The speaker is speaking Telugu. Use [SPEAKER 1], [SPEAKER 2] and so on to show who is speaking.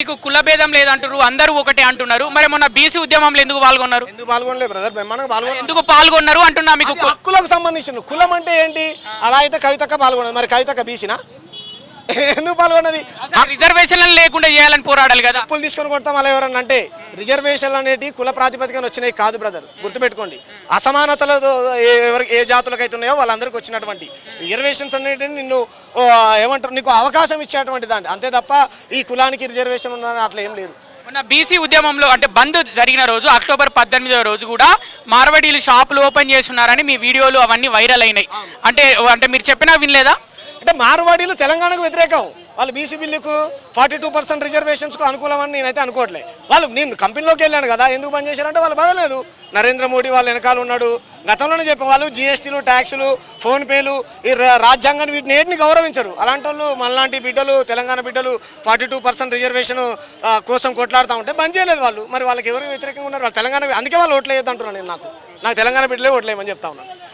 [SPEAKER 1] మీకు కుల భేదం లేదంటారు, అందరూ ఒకటే అంటున్నారు. మరి మొన్న బీసీ ఉద్యమంలో ఎందుకు పాల్గొన్నారు?
[SPEAKER 2] ఎందుకు పాల్గొనలేదు బ్రదర్? బ్రహ్మాండంగా పాల్గొన్నారు.
[SPEAKER 1] ఎందుకు పాల్గొన్నారు అంటున్నా. మీకు
[SPEAKER 2] హక్కులకు సంబంధించిన కులం అంటే ఏంటి? అలా అయితే కవితక్క పాల్గొన్నది, మరి కవితక్క బీసీనా? ఎందుకు పాల్గొన్నది?
[SPEAKER 1] రిజర్వేషన్లు లేకుండా చేయాలని పోరాడాలి కదా.
[SPEAKER 2] చెప్పులు తీసుకొని కొడతాం అలా ఎవరన్నా అంటే. రిజర్వేషన్లు అనేవి కుల ప్రాతిపదికన వచ్చినాయి కాదు బ్రదర్, గుర్తుపెట్టుకోండి. అసమానతలు ఎవరికి ఏ జాతులకు ఉన్నాయో వాళ్ళందరికీ వచ్చినటువంటి రిజర్వేషన్స్ అనేటివి నిన్ను ఏమంటారు, నీకు అవకాశం ఇచ్చేటువంటి దాంట్లో, అంతే తప్ప ఈ కులానికి రిజర్వేషన్ ఉందని అట్లా ఏం లేదు.
[SPEAKER 1] మొన్న బీసీ ఉద్యమంలో అంటే బంద్ జరిగిన రోజు అక్టోబర్ 18వ రోజు కూడా మార్వాడీలు షాపులు ఓపెన్ చేస్తున్నారని మీ వీడియోలు అవన్నీ వైరల్ అయినాయి. అంటే అంటే మీరు చెప్పినా వినలేదా?
[SPEAKER 2] అంటే మార్వాడీలు తెలంగాణకు వ్యతిరేకం. వాళ్ళు బీసీ బిల్లుకు 42% రిజర్వేషన్స్కు అనుకూలమని నేనైతే అనుకోవట్లేదు. నేను కంపెనీలోకి వెళ్ళాను కదా, ఎందుకు పని చేశారంటే వాళ్ళు బదలేదు. నరేంద్ర మోడీ వాళ్ళ వెనకాల ఉన్నాడు. గతంలోనే చెప్పేవాళ్ళు జీఎస్టీలు, ట్యాక్సులు, ఫోన్పేలు, ఈ రాజ్యాంగాన్ని వీటిని ఏటిని గౌరవించరు. అలాంటి వాళ్ళు మనలాంటి బిడ్డలు, తెలంగాణ బిడ్డలు 42% రిజర్వేషన్ కోసం కొట్లాడుతూ ఉంటే బంద్ చేయలేదు వాళ్ళు. మరి వాళ్ళకి ఎవరు వ్యతిరేకంగా ఉన్నారు? వాళ్ళు తెలంగాణ, అందుకే వాళ్ళు ఓట్లు వేయద్దు అంటున్నాను నేను. నాకు తెలంగాణ బిడ్డలే ఓట్లు వేయమని చెప్తా ఉన్నాను.